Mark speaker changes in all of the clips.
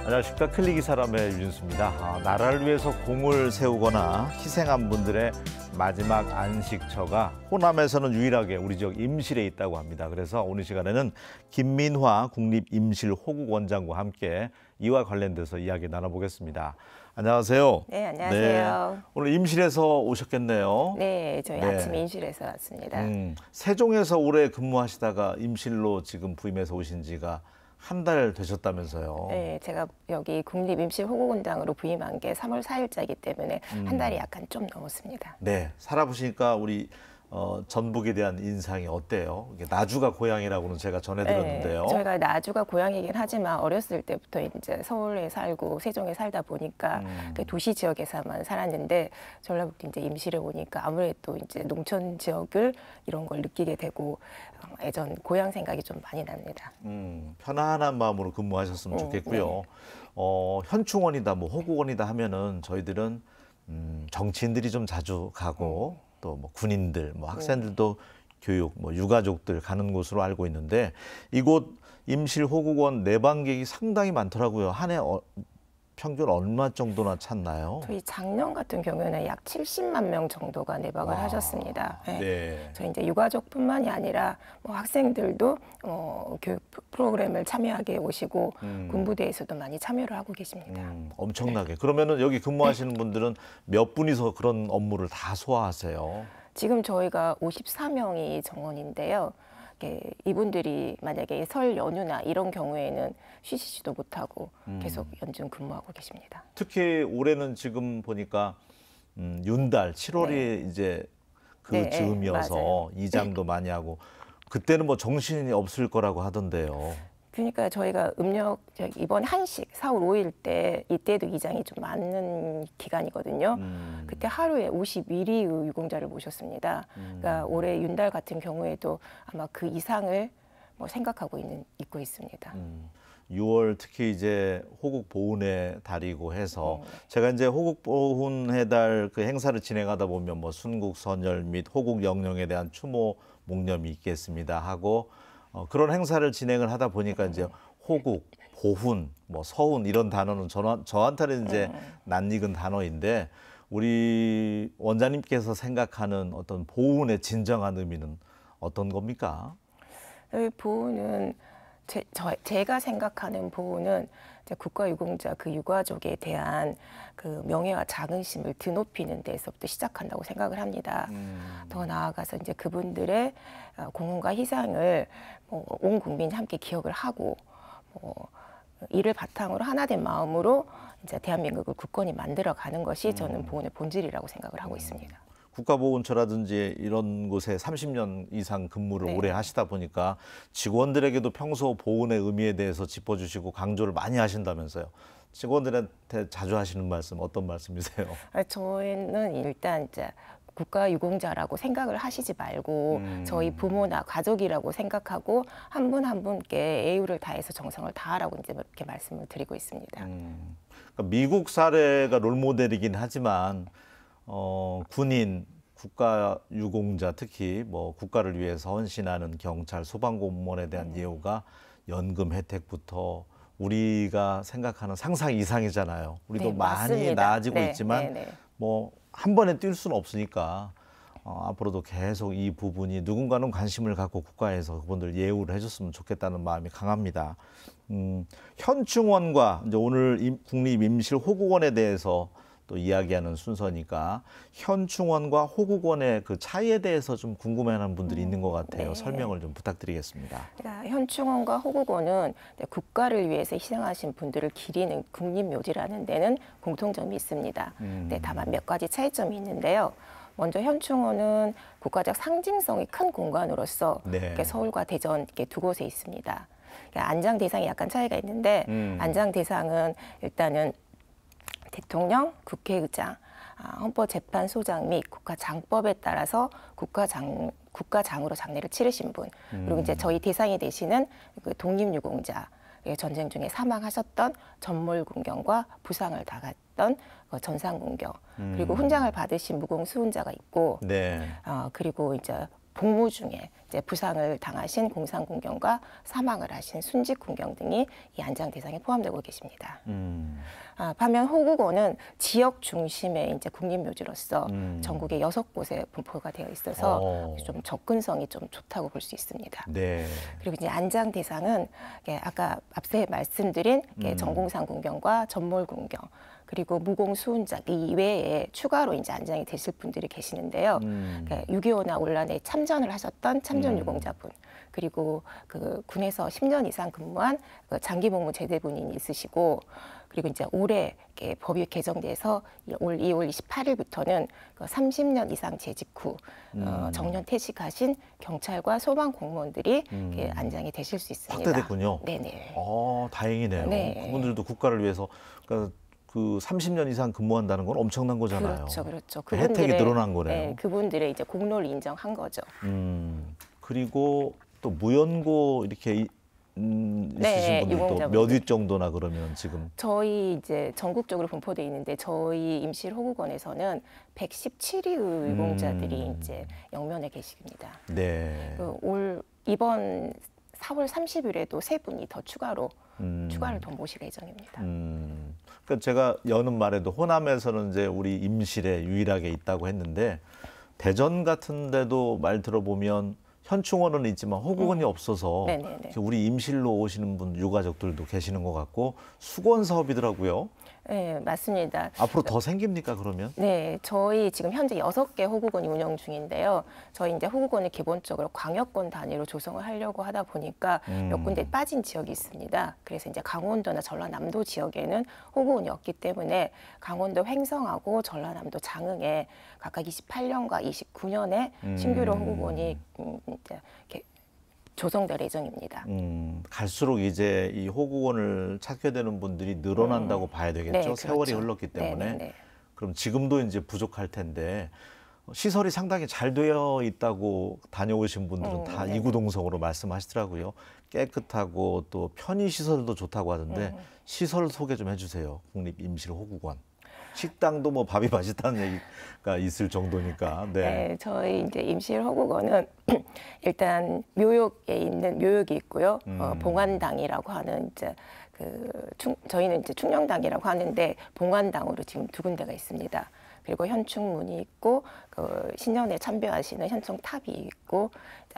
Speaker 1: 안녕하십니까. 클릭이 사람의 윤수입니다. 나라를 위해서 공을 세우거나 희생한 분들의 마지막 안식처가 호남에서는 유일하게 우리 지역 임실에 있다고 합니다. 그래서 오늘 시간에는 김민화 국립임실호국원장과 함께 이와 관련돼서 이야기 나눠보겠습니다. 안녕하세요.
Speaker 2: 네, 안녕하세요.
Speaker 1: 네, 오늘 임실에서 오셨겠네요.
Speaker 2: 네, 저희 아침에 임실에서 왔습니다.
Speaker 1: 세종에서 오래 근무하시다가 임실로 지금 부임해서 오신 지가 한 달 되셨다면서요.
Speaker 2: 네, 제가 여기 국립임실호국원장으로 부임한 게 3월 4일자이기 때문에 한 달이 약간 좀 넘었습니다.
Speaker 1: 네, 살아보시니까 우리 전북에 대한 인상이 어때요? 이게 나주가 고향이라고는 제가 전해드렸는데요.
Speaker 2: 네, 저희가 나주가 고향이긴 하지만 어렸을 때부터 이제 서울에 살고 세종에 살다 보니까 그 도시 지역에서만 살았는데 전라북도 이제 임실에 오니까 아무래도 이제 농촌 지역을 이런 걸 느끼게 되고 예전 고향 생각이 좀 많이 납니다.
Speaker 1: 편안한 마음으로 근무하셨으면 좋겠고요. 네. 현충원이다, 뭐 호국원이다 하면은 저희들은 정치인들이 좀 자주 가고. 또 뭐 군인들, 뭐 학생들도 교육, 뭐 유가족들 가는 곳으로 알고 있는데 이곳 임실호국원 내방객이 상당히 많더라고요. 한 해 평균 얼마 정도나 찼나요?
Speaker 2: 저희 작년 같은 경우에는 약 70만 명 정도가 내방을 하셨습니다. 네.
Speaker 1: 네.
Speaker 2: 저희 이제 유가족뿐만이 아니라 뭐 학생들도 교육 프로그램을 참여하게 오시고 군부대에서도 많이 참여를 하고 계십니다.
Speaker 1: 엄청나게. 그러면은 여기 근무하시는 분들은 몇 분이서 그런 업무를 다 소화하세요?
Speaker 2: 지금 저희가 54명이 정원인데요. 이분들이 만약에 설 연휴나 이런 경우에는 쉬시지도 못하고 계속 연중 근무하고 계십니다.
Speaker 1: 특히 올해는 지금 보니까 윤달 7월이 네. 이제 그 즈음이어서
Speaker 2: 맞아요.
Speaker 1: 이장도 많이 하고 그때는 뭐 정신이 없을 거라고 하던데요.
Speaker 2: 그러니까 저희가 이번 한식 4월 5일 때 이때도 이장이 좀 많은 기간이거든요. 그때 하루에 51위의 유공자를 모셨습니다. 그러니까 올해 윤달 같은 경우에도 아마 그 이상을 뭐 생각하고 있고 있습니다.
Speaker 1: 6월 특히 이제 호국 보훈의 달이고 해서 제가 이제 호국 보훈의 달 그 행사를 진행하다 보면 뭐 순국 선열 및 호국 영령에 대한 추모 묵념이 있겠습니다 하고 그런 행사를 진행을 하다 보니까 이제 호국, 보훈, 뭐 서훈 이런 단어는 저한테는 이제 낯익은 단어인데 우리 원장님께서 생각하는 어떤 보훈의 진정한 의미는 어떤 겁니까?
Speaker 2: 보훈은 제가 생각하는 보훈은 국가유공자 그 유가족에 대한 그 명예와 자긍심을 드높이는 데서부터 시작한다고 생각을 합니다. 더 나아가서 이제 그분들의 공헌과 희생을 온 국민이 함께 기억을 하고 이를 바탕으로 하나된 마음으로 이제 대한민국을 굳건히 만들어가는 것이 저는 보훈의 본질이라고 생각을 하고 있습니다.
Speaker 1: 국가보훈처라든지 이런 곳에 30년 이상 근무를 오래 하시다 보니까 직원들에게도 평소 보훈의 의미에 대해서 짚어주시고 강조를 많이 하신다면서요. 직원들한테 자주 하시는 말씀 어떤 말씀이세요?
Speaker 2: 저희는 일단 이제 국가유공자라고 생각을 하시지 말고 저희 부모나 가족이라고 생각하고 한 분 한 분께 애유를 다해서 정성을 다하라고 이제 이렇게 말씀을 드리고 있습니다.
Speaker 1: 그러니까 미국 사례가 롤모델이긴 하지만 군인, 국가유공자 특히 뭐 국가를 위해서 헌신하는 경찰, 소방공무원에 대한 예우가 연금 혜택부터 우리가 생각하는 상상 이상이잖아요. 우리도 많이 나아지고 있지만 뭐 한 번에 뛸 수는 없으니까 앞으로도 계속 이 부분이 누군가는 관심을 갖고 국가에서 그분들 예우를 해줬으면 좋겠다는 마음이 강합니다. 현충원과 이제 오늘 국립임실호국원에 대해서 또 이야기하는 순서니까 현충원과 호국원의 그 차이에 대해서 좀 궁금해하는 분들이 있는 것 같아요. 설명을 좀 부탁드리겠습니다.
Speaker 2: 그러니까 현충원과 호국원은 국가를 위해서 희생하신 분들을 기리는 국립묘지라는 데는 공통점이 있습니다. 다만 몇 가지 차이점이 있는데요. 먼저 현충원은 국가적 상징성이 큰 공간으로서 서울과 대전 이렇게 두 곳에 있습니다. 그러니까 안장 대상이 약간 차이가 있는데 안장 대상은 일단은 대통령, 국회의장, 헌법재판소장 및 국가장법에 따라서 국가장으로 장례를 치르신 분, 그리고 이제 저희 대상이 되시는 그 독립유공자, 전쟁 중에 사망하셨던 전몰군경과 부상을 당했던 전상군경, 그리고 훈장을 받으신 무공수훈자가 있고, 그리고 이제 복무 중에 이제 부상을 당하신 공상군경과 사망을 하신 순직군경 등이 이 안장 대상에 포함되고 계십니다. 반면 호국원은 지역 중심의 이제 국립묘지로서 전국에 6곳에 분포가 되어 있어서 좀 접근성이 좀 좋다고 볼 수 있습니다.
Speaker 1: 네.
Speaker 2: 그리고 이제 안장 대상은 아까 앞서 말씀드린 전공상군경과 전몰군경 그리고 무공수훈장 이외에 추가로 이제 안장이 되실 분들이 계시는데요. 6.25나 온란에 참전을 하셨던 참전 유공자분 그리고 그 군에서 10년 이상 근무한 그 장기복무 제대군인이 있으시고 그리고 이제 올해 법이 개정돼서 올 2월 28일부터는 그 30년 이상 재직 후 정년 퇴직하신 경찰과 소방 공무원들이 안장이 되실 수 있습니다.
Speaker 1: 확대됐군요.
Speaker 2: 네네.
Speaker 1: 다행이네요.
Speaker 2: 네.
Speaker 1: 그분들도 국가를 위해서 그러니까 그 30년 이상 근무한다는 건 엄청난 거잖아요.
Speaker 2: 그렇죠, 그렇죠.
Speaker 1: 혜택이 늘어난 거네요.
Speaker 2: 네, 그분들의 이제 공로를 인정한 거죠.
Speaker 1: 그리고 또 무연고 이렇게
Speaker 2: 네,
Speaker 1: 있으신 분들도
Speaker 2: 유공자분들.
Speaker 1: 몇 위 정도나 그러면 지금
Speaker 2: 저희 이제 전국적으로 분포돼 있는데 저희 임실 호국원에서는 117위 유공자들이 이제 영면에 계십니다.
Speaker 1: 네.
Speaker 2: 이번 4월 30일에도 3분이 더 추가를 더 모실 예정입니다.
Speaker 1: 그러니까 제가 여는 말에도 호남에서는 이제 우리 임실에 유일하게 있다고 했는데 대전 같은 데도 말 들어보면 현충원은 있지만 호국원이 없어서
Speaker 2: 네네네.
Speaker 1: 우리 임실로 오시는 분 유가족들도 계시는 것 같고 수건 사업이더라고요.
Speaker 2: 네, 맞습니다.
Speaker 1: 앞으로 더 생깁니까 그러면?
Speaker 2: 네, 저희 지금 현재 6개 호국원이 운영 중인데요. 저희 이제 호국원을 기본적으로 광역권 단위로 조성을 하려고 하다 보니까 몇 군데 빠진 지역이 있습니다. 그래서 이제 강원도나 전라남도 지역에는 호국원이 없기 때문에 강원도 횡성하고 전라남도 장흥에 각각 28년과 29년에 신규로 호국원이 이제 이렇게 조성될 예정입니다.
Speaker 1: 갈수록 이제 이 호국원을 찾게 되는 분들이 늘어난다고 봐야 되겠죠.
Speaker 2: 네,
Speaker 1: 세월이
Speaker 2: 그렇죠.
Speaker 1: 흘렀기 때문에.
Speaker 2: 네네네.
Speaker 1: 그럼 지금도 이제 부족할 텐데 시설이 상당히 잘 되어 있다고 다녀오신 분들은 다
Speaker 2: 네.
Speaker 1: 이구동성으로 말씀하시더라고요. 깨끗하고 또 편의 시설도 좋다고 하던데 시설 소개 좀 해주세요. 국립임실호국원. 식당도 뭐 밥이 맛있다는 얘기가 있을 정도니까. 네.
Speaker 2: 네, 저희 이제 임실 호국원은 일단 묘역에 있는 묘역이 있고요. 봉안당이라고 하는 이제 저희는 이제 충령당이라고 하는데 봉안당으로 지금 2군데가 있습니다. 그리고 현충문이 있고 그 신년에 참배하시는 현충탑이 있고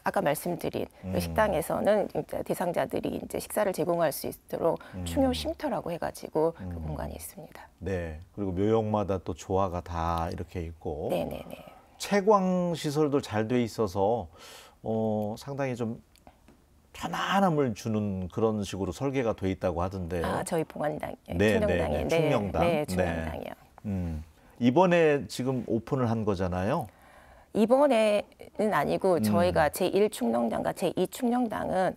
Speaker 2: 아까 말씀드린 그 식당에서는 이제 대상자들이 이제 식사를 제공할 수 있도록 충효 쉼터라고 해가지고 그 공간이 있습니다.
Speaker 1: 네. 그리고 묘역마다 또 조화가 다 이렇게 있고.
Speaker 2: 네네네.
Speaker 1: 채광 시설도 잘 돼 있어서 상당히 좀 편안함을 주는 그런 식으로 설계가 돼 있다고 하던데요.
Speaker 2: 아, 저희 봉안당,
Speaker 1: 네,
Speaker 2: 충령당에,
Speaker 1: 네, 충령당.
Speaker 2: 네, 충령당이요.
Speaker 1: 이번에 지금 오픈을 한 거잖아요.
Speaker 2: 이번에는 아니고 저희가 제1충령당과 제2충령당은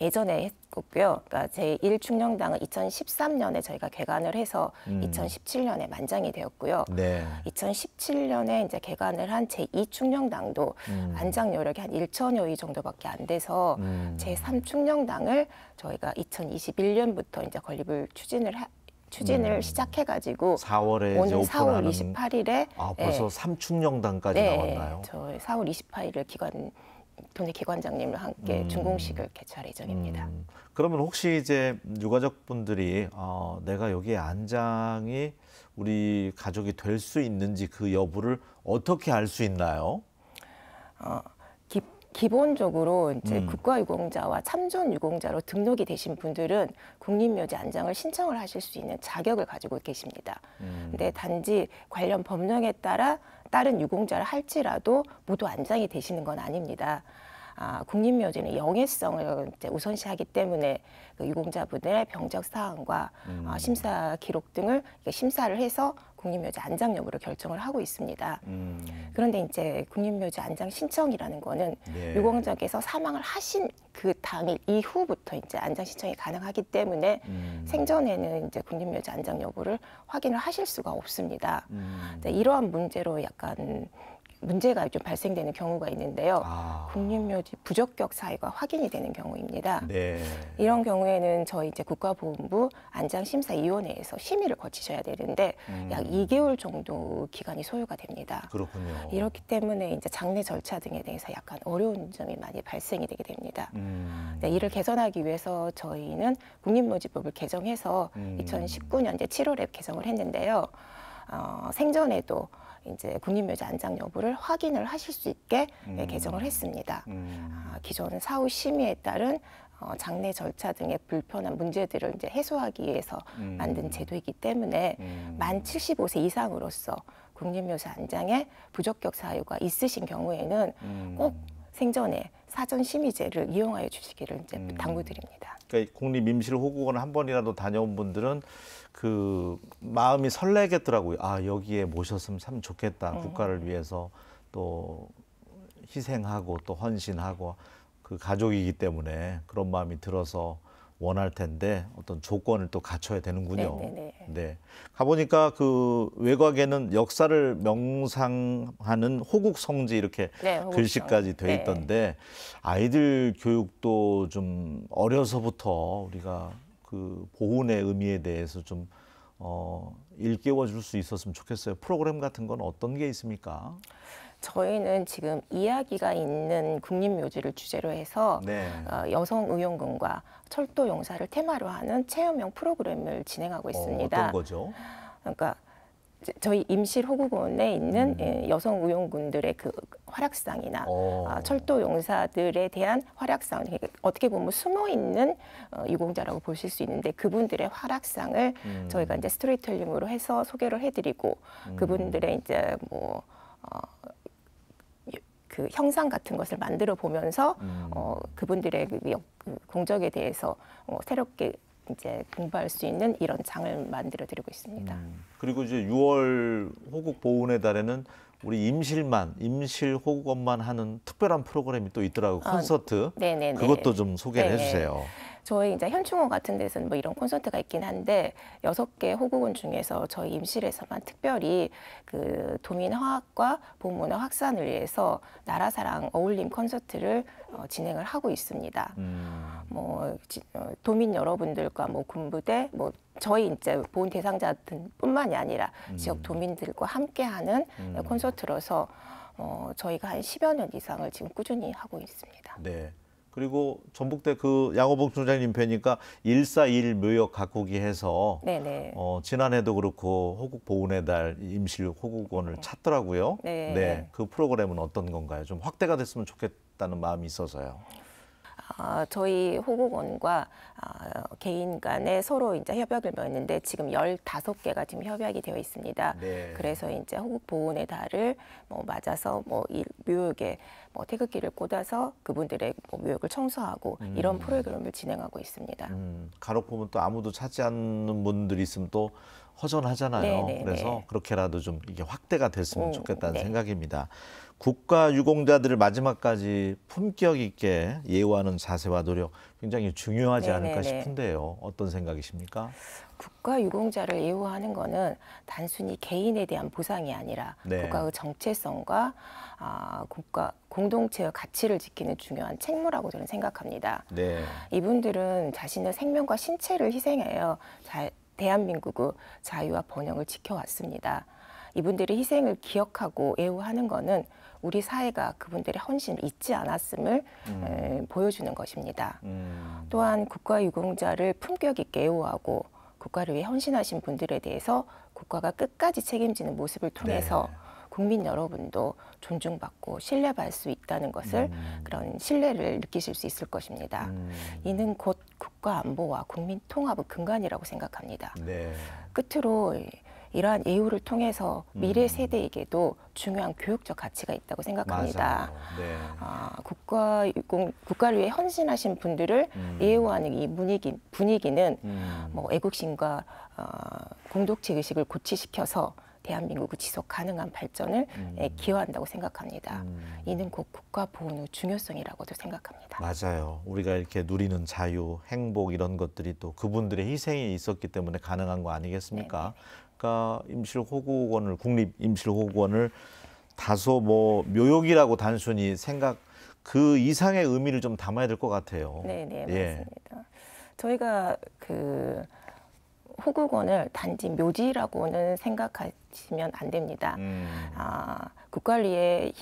Speaker 2: 예전에 했고요. 그러니까 제1충령당은 2013년에 저희가 개관을 해서 2017년에 만장이 되었고요.
Speaker 1: 네.
Speaker 2: 2017년에 이제 개관을 한 제2충령당도 안장 여력이 한 1천여 위 정도밖에 안 돼서 제3충령당을 저희가 2021년부터 이제 건립을 추진을 시작해가지고
Speaker 1: 4월에 이제
Speaker 2: 오늘 4월
Speaker 1: 오픈하는
Speaker 2: 28일에
Speaker 1: 벌써 삼충령당까지 나왔나요?
Speaker 2: 저희 4월 28일을 동네 기관장님과 함께 준공식을 개최할 예정입니다.
Speaker 1: 그러면 혹시 이제 유가족분들이 내가 여기에 안장이 우리 가족이 될 수 있는지 그 여부를 어떻게 알 수 있나요?
Speaker 2: 기본적으로 이제 국가유공자와 참전유공자로 등록이 되신 분들은 국립묘지 안장을 신청을 하실 수 있는 자격을 가지고 계십니다. 근데 단지 관련 법령에 따라 다른 유공자를 할지라도 모두 안장이 되시는 건 아닙니다. 국립묘지는 영예성을 이제 우선시하기 때문에 그 유공자분들의 병적 사항과 심사 기록 등을 심사를 해서 국립묘지 안장 여부를 결정을 하고 있습니다. 그런데 이제 국립묘지 안장 신청이라는 거는
Speaker 1: 네.
Speaker 2: 유공자께서 사망을 하신 그 당일 이후부터 이제 안장 신청이 가능하기 때문에 생전에는 이제 국립묘지 안장 여부를 확인을 하실 수가 없습니다. 이러한 문제로 약간 문제가 좀 발생되는 경우가 있는데요.
Speaker 1: 아.
Speaker 2: 국립묘지 부적격 사유가 확인이 되는 경우입니다.
Speaker 1: 네.
Speaker 2: 이런 경우에는 저희 이제 국가보훈부 안장심사위원회에서 심의를 거치셔야 되는데 약 2개월 정도 기간이 소요가 됩니다.
Speaker 1: 그렇군요.
Speaker 2: 이렇기 때문에 이제 장례 절차 등에 대해서 약간 어려운 점이 많이 발생이 되게 됩니다. 네, 이를 개선하기 위해서 저희는 국립묘지법을 개정해서 2019년 이제 7월에 개정을 했는데요. 생전에도 이제 국립묘지 안장 여부를 확인을 하실 수 있게 개정을 했습니다. 기존 사후 심의에 따른 장례 절차 등의 불편한 문제들을 이제 해소하기 위해서 만든 제도이기 때문에 만 75세 이상으로서 국립묘지 안장에 부적격 사유가 있으신 경우에는 꼭 생전에 사전 심의제를 이용하여 주시기를 이제 당부드립니다.
Speaker 1: 그러니까 국립임실호국원 한 번이라도 다녀온 분들은 그 마음이 설레겠더라고요. 아, 여기에 모셨으면 참 좋겠다. 국가를 위해서 또 희생하고 또 헌신하고 그 가족이기 때문에 그런 마음이 들어서 원할 텐데 어떤 조건을 또 갖춰야 되는군요.
Speaker 2: 네네네.
Speaker 1: 네. 가보니까 그 외곽에는 역사를 명상하는 호국성지 이렇게
Speaker 2: 네, 호국성.
Speaker 1: 글씨까지 돼
Speaker 2: 네.
Speaker 1: 있던데 아이들 교육도 좀 어려서부터 우리가 그 보훈의 의미에 대해서 좀 일깨워 줄 수 있었으면 좋겠어요. 프로그램 같은 건 어떤 게 있습니까?
Speaker 2: 저희는 지금 이야기가 있는 국립묘지를 주제로 해서
Speaker 1: 네.
Speaker 2: 여성의용군과 철도 용사를 테마로 하는 체험형 프로그램을 진행하고 있습니다.
Speaker 1: 어떤 거죠?
Speaker 2: 그러니까 저희 임실호국원에 있는 여성의용군들의 그 활약상이나 철도 용사들에 대한 활약상, 그러니까 어떻게 보면 숨어 있는 유공자라고 보실 수 있는데 그분들의 활약상을 저희가 이제 스토리텔링으로 해서 소개를 해드리고 그분들의 이제 뭐 그 형상 같은 것을 만들어 보면서 그분들의 그 공적에 대해서 새롭게 이제 공부할 수 있는 이런 장을 만들어 드리고 있습니다.
Speaker 1: 그리고 이제 6월 호국 보훈의 달에는 우리 임실호국원만 하는 특별한 프로그램이 또 있더라고요. 콘서트.
Speaker 2: 네네네.
Speaker 1: 그것도 좀 소개를
Speaker 2: 네네.
Speaker 1: 해주세요.
Speaker 2: 저희 이제 현충원 같은 데서는 뭐 이런 콘서트가 있긴 한데 6개 호국원 중에서 저희 임실에서만 특별히 그 도민화학과 보문화 확산을 위해서 나라사랑 어울림 콘서트를 진행을 하고 있습니다. 뭐 도민 여러분들과 뭐 군부대 뭐 저희 이제 보훈 대상자뿐만이 아니라 지역 도민들과 함께하는 콘서트로서 저희가 한 10여 년 이상을 지금 꾸준히 하고 있습니다.
Speaker 1: 네. 그리고 전북대 그 양호복 총장님 뵈니까 141 묘역 가꾸기 해서
Speaker 2: 네네.
Speaker 1: 지난해도 그렇고 호국 보훈의 달 임실 호국원을 찾더라고요.
Speaker 2: 네.
Speaker 1: 네. 그 프로그램은 어떤 건가요? 좀 확대가 됐으면 좋겠다는 마음이 있어서요.
Speaker 2: 저희 호국원과 개인 간에 서로 이제 협약을 맺었는데 지금 15개가 지금 협약이 되어 있습니다.
Speaker 1: 네.
Speaker 2: 그래서 이제 호국 보훈의 달을 뭐 맞아서 뭐 이 묘역에 뭐 태극기를 꽂아서 그분들의 뭐 묘역을 청소하고 이런 프로그램을 진행하고 있습니다.
Speaker 1: 간혹 보면 또 아무도 찾지 않는 분들이 있으면 또 허전하잖아요.
Speaker 2: 네네네.
Speaker 1: 그래서 그렇게라도 좀 이게 확대가 됐으면 좋겠다는
Speaker 2: 네.
Speaker 1: 생각입니다. 국가 유공자들을 마지막까지 품격 있게 예우하는 자세와 노력 굉장히 중요하지 않을까
Speaker 2: 네네네.
Speaker 1: 싶은데요. 어떤 생각이십니까?
Speaker 2: 국가 유공자를 예우하는 것은 단순히 개인에 대한 보상이 아니라
Speaker 1: 네.
Speaker 2: 국가의 정체성과 국가 공동체의 가치를 지키는 중요한 책무라고 저는 생각합니다.
Speaker 1: 네.
Speaker 2: 이분들은 자신의 생명과 신체를 희생하여 대한민국의 자유와 번영을 지켜왔습니다. 이분들의 희생을 기억하고 예우하는 것은 우리 사회가 그분들의 헌신을 잊지 않았음을 보여주는 것입니다. 또한 국가유공자를 품격 있게 예우하고 국가를 위해 헌신하신 분들에 대해서 국가가 끝까지 책임지는 모습을 통해서 국민 여러분도 존중받고 신뢰받을 수 있다는 것을 그런 신뢰를 느끼실 수 있을 것입니다. 이는 곧 국가 안보와 국민 통합의 근간이라고 생각합니다.
Speaker 1: 네.
Speaker 2: 끝으로 이러한 예우를 통해서 미래 세대에게도 중요한 교육적 가치가 있다고 생각합니다.
Speaker 1: 맞아요. 네.
Speaker 2: 국가를 위해 헌신하신 분들을 예우하는 이 분위기는 뭐 애국심과 공동체 의식을 고취시켜서 대한민국의 지속 가능한 발전을 기여한다고 생각합니다. 이는 곧 국가 보훈의 중요성이라고도 생각합니다.
Speaker 1: 맞아요. 우리가 이렇게 누리는 자유, 행복 이런 것들이 또 그분들의 희생이 있었기 때문에 가능한 거 아니겠습니까? 그러니까 임실호국원을 국립임실호국원을 다소 뭐 묘욕이라고 단순히 생각 그 이상의 의미를 좀 담아야 될 것 같아요.
Speaker 2: 네네,
Speaker 1: 예.
Speaker 2: 맞습니다. 저희가 그 호국원을 단지 묘지라고는 생각하시면 안 됩니다. 국관리에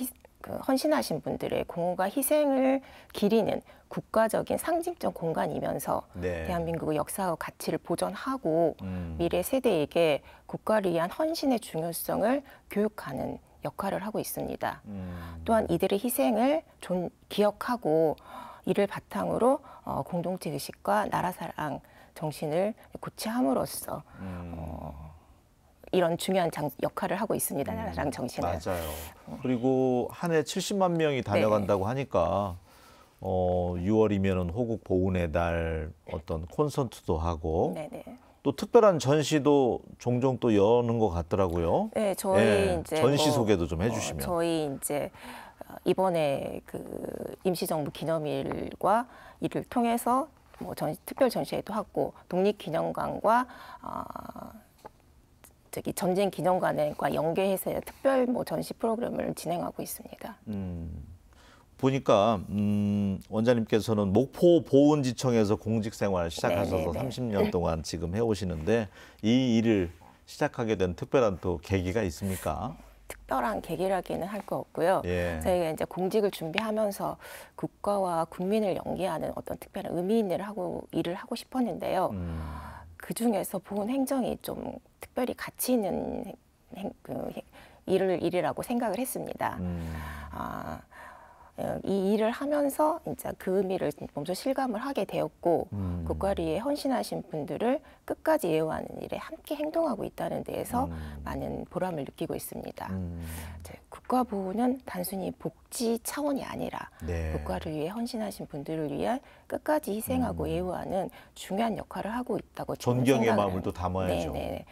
Speaker 2: 헌신하신 분들의 공헌과 희생을 기리는 국가적인 상징적 공간이면서
Speaker 1: 네.
Speaker 2: 대한민국의 역사와 가치를 보존하고 미래 세대에게 국가를 위한 헌신의 중요성을 교육하는 역할을 하고 있습니다. 또한 이들의 희생을 기억하고 이를 바탕으로 공동체 의식과 나라 사랑 정신을 고취함으로써 이런 중요한 역할을 하고 있습니다. 나라 사랑 정신을.
Speaker 1: 맞아요. 그리고 한 해 70만 명이 다녀간다고 하니까 6월이면은 호국 보훈의 달 어떤 콘서트도 하고
Speaker 2: 네네.
Speaker 1: 또 특별한 전시도 종종 또 여는 것 같더라고요.
Speaker 2: 네, 저희
Speaker 1: 예,
Speaker 2: 이제
Speaker 1: 전시 소개도 좀 해주시면.
Speaker 2: 저희 이제 이번에 그 임시정부 기념일과 이를 통해서 뭐 특별 전시회도 하고 독립기념관과 저기 전쟁 기념관과 연계해서 특별 뭐 전시 프로그램을 진행하고 있습니다.
Speaker 1: 보니까 원장님께서는 목포 보훈지청에서 공직 생활 시작하셔서
Speaker 2: 네네네.
Speaker 1: 30년 동안 지금 해오시는데 이 일을 시작하게 된 특별한 또 계기가 있습니까?
Speaker 2: 특별한 계기라기는 할 거 없고요.
Speaker 1: 예.
Speaker 2: 저희가 이제 공직을 준비하면서 국가와 국민을 연계하는 어떤 특별한 의미 있는 일을 하고 싶었는데요. 그 중에서 보훈 행정이 좀 특별히 가치 있는 일이라고 생각을 했습니다. 이 일을 하면서 이제 그 의미를 먼저 실감을 하게 되었고 국가를 위해 헌신하신 분들을 끝까지 예우하는 일에 함께 행동하고 있다는 데에서 많은 보람을 느끼고 있습니다. 이제 국가 보훈은 단순히 복지 차원이 아니라
Speaker 1: 네.
Speaker 2: 국가를 위해 헌신하신 분들을 위해 끝까지 희생하고 예우하는 중요한 역할을 하고 있다고 저는
Speaker 1: 존경의
Speaker 2: 생각을
Speaker 1: 마음을 또 담아야죠.
Speaker 2: 네네.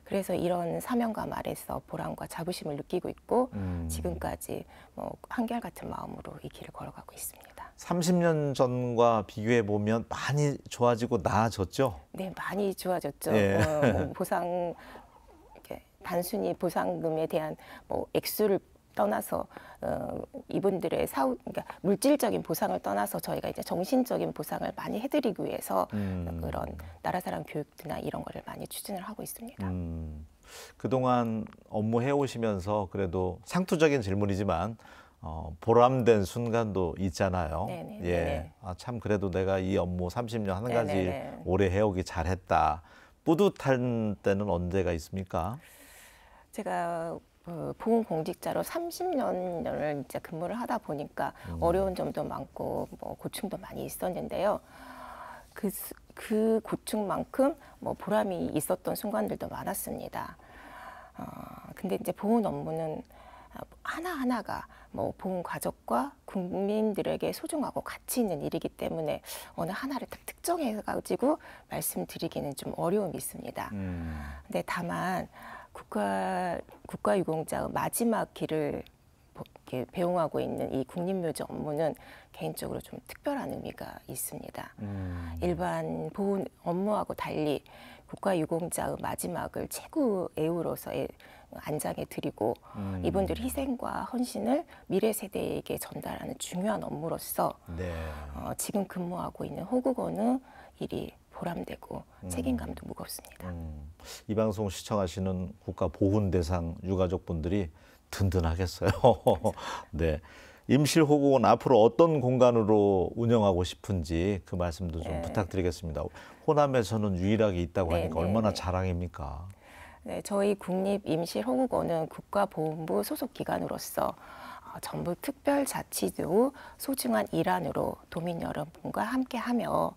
Speaker 2: 그래서 이런 사명감 아래서 보람과 자부심을 느끼고 있고 지금까지 뭐 한결같은 마음으로 이 길을 걸어가고 있습니다.
Speaker 1: 30년 전과 비교해 보면 많이 좋아지고 나아졌죠?
Speaker 2: 네, 많이 좋아졌죠.
Speaker 1: 예.
Speaker 2: 뭐 보상 단순히 보상금에 대한 뭐 액수를 떠나서 이분들의 그러니까 물질적인 보상을 떠나서 저희가 이제 정신적인 보상을 많이 해드리기 위해서 그런 나라 사랑 교육이나 이런 거를 많이 추진을 하고 있습니다.
Speaker 1: 그동안 업무 해오시면서 그래도 상투적인 질문이지만 보람된 순간도 있잖아요.
Speaker 2: 네네,
Speaker 1: 예,
Speaker 2: 네네.
Speaker 1: 참 그래도 내가 이 업무 30년 한 가지
Speaker 2: 네네네.
Speaker 1: 오래 해오기 잘했다. 뿌듯한 때는 언제가 있습니까?
Speaker 2: 제가 보훈 공직자로 30년을 이제 근무를 하다 보니까 어려운 점도 많고 뭐 고충도 많이 있었는데요. 그 고충만큼 뭐 보람이 있었던 순간들도 많았습니다. 근데 이제 보훈 업무는 하나하나가 뭐 보훈 가족과 국민들에게 소중하고 가치 있는 일이기 때문에 어느 하나를 딱 특정해가지고 말씀드리기는 좀 어려움이 있습니다. 근데 다만 국가유공자의 마지막 길을 이렇게 배웅하고 있는 이 국립묘지 업무는 개인적으로 좀 특별한 의미가 있습니다. 일반 보훈 업무하고 달리 국가유공자의 마지막을 최고 애우로서의 안장해 드리고 이분들의 희생과 헌신을 미래 세대에게 전달하는 중요한 업무로서
Speaker 1: 네.
Speaker 2: 지금 근무하고 있는 호국원의 일이 보람되고 책임감도 무겁습니다.
Speaker 1: 이 방송 시청하시는 국가 보훈 대상 유가족분들이 든든하겠어요. 네. 임실호국원 앞으로 어떤 공간으로 운영하고 싶은지 그 말씀도 좀 부탁드리겠습니다. 호남에서는 유일하게 있다고 하니까 얼마나 자랑입니까?
Speaker 2: 네, 저희 국립임실호국원은 국가보훈부 소속 기관으로서 전북 특별자치도 소중한 일환으로 도민 여러분과 함께하며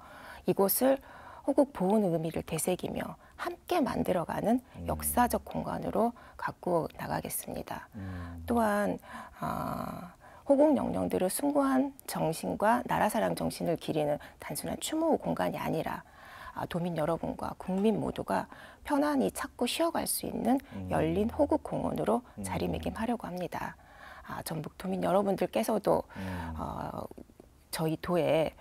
Speaker 2: 이곳을 호국 보훈의 의미를 되새기며 함께 만들어가는 역사적 공간으로 갖고 나가겠습니다. 또한 호국 영령들의 숭고한 정신과 나라 사랑 정신을 기리는 단순한 추모 공간이 아니라 도민 여러분과 국민 모두가 편안히 찾고 쉬어갈 수 있는 열린 호국 공원으로 자리매김하려고 합니다. 전북 도민 여러분들께서도 저희 도에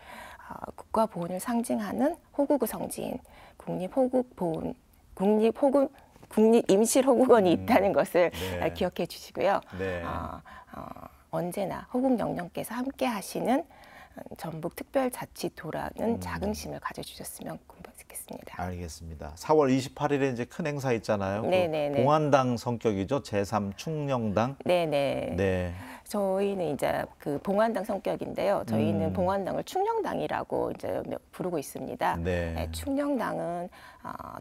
Speaker 2: 국가 보훈을 상징하는 호국의 성지인 국립호국 국립임실호국원이 있다는 것을
Speaker 1: 네.
Speaker 2: 기억해 주시고요.
Speaker 1: 네.
Speaker 2: 언제나 호국영령께서 함께 하시는 전북특별자치도라는 자긍심을 가져주셨으면 좋겠습니다.
Speaker 1: 알겠습니다. 4월 28일에 이제 큰 행사 있잖아요.
Speaker 2: 네네네.
Speaker 1: 그 봉안당 성격이죠. 제3충령당.
Speaker 2: 네네.
Speaker 1: 네.
Speaker 2: 저희는 이제 그 봉안당 성격인데요. 저희는 봉안당을 충령당이라고 이제 부르고 있습니다.
Speaker 1: 네.
Speaker 2: 충령당은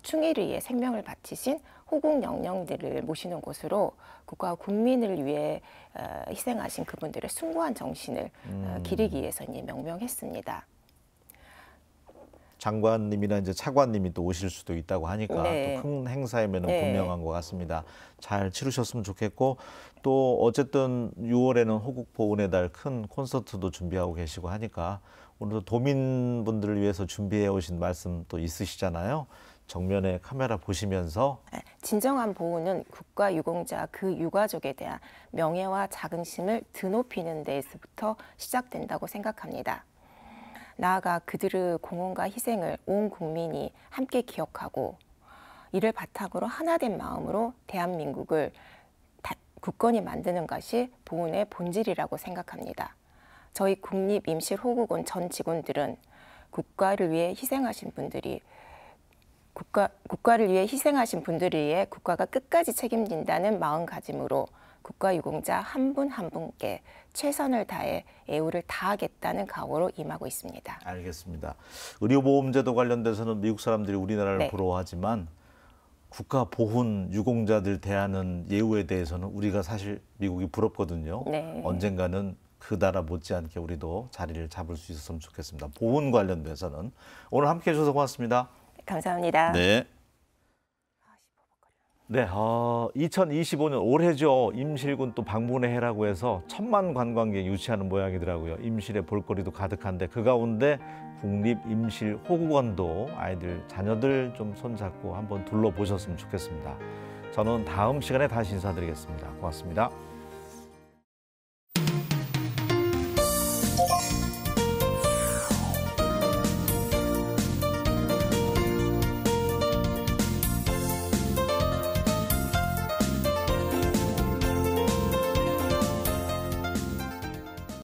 Speaker 2: 충의를 위해 생명을 바치신 호국 영령들을 모시는 곳으로 국가와 국민을 위해 희생하신 그분들의 숭고한 정신을 기리기 위해서 이제 명명했습니다.
Speaker 1: 장관님이나 이제 차관님이 또 오실 수도 있다고 하니까
Speaker 2: 네.
Speaker 1: 또 큰 행사이면
Speaker 2: 네.
Speaker 1: 분명한 것 같습니다. 잘 치르셨으면 좋겠고 또 어쨌든 6월에는 호국 보훈의 달 큰 콘서트도 준비하고 계시고 하니까 오늘도 도민분들을 위해서 준비해 오신 말씀 또 있으시잖아요. 정면에 카메라 보시면서
Speaker 2: 진정한 보호는 국가 유공자 그 유가족에 대한 명예와 자긍심을 드높이는 데에서부터 시작된다고 생각합니다. 나아가 그들의 공헌과 희생을 온 국민이 함께 기억하고 이를 바탕으로 하나된 마음으로 대한민국을 굳건히 만드는 것이 보훈의 본질이라고 생각합니다. 저희 국립임실호국원 전 직원들은 국가를 위해 희생하신 분들을 위해 국가가 끝까지 책임진다는 마음가짐으로 국가유공자 한 분 한 분께 최선을 다해 애우를 다하겠다는 각오로 임하고 있습니다.
Speaker 1: 알겠습니다. 의료보험제도 관련돼서는 미국 사람들이 우리나라를
Speaker 2: 네.
Speaker 1: 부러워하지만 국가 보훈 유공자들 대하는 예우에 대해서는 우리가 사실 미국이 부럽거든요.
Speaker 2: 네.
Speaker 1: 언젠가는 그 나라 못지않게 우리도 자리를 잡을 수 있었으면 좋겠습니다. 보훈 관련돼서는 오늘 함께해 주셔서 고맙습니다.
Speaker 2: 감사합니다.
Speaker 1: 네. 네, 2025년 올해죠. 임실군 또 방문의 해라고 해서 1000만 관광객 유치하는 모양이더라고요. 임실에 볼거리도 가득한데 그 가운데 국립임실호국원도 아이들, 자녀들 좀 손잡고 한번 둘러보셨으면 좋겠습니다. 저는 다음 시간에 다시 인사드리겠습니다. 고맙습니다.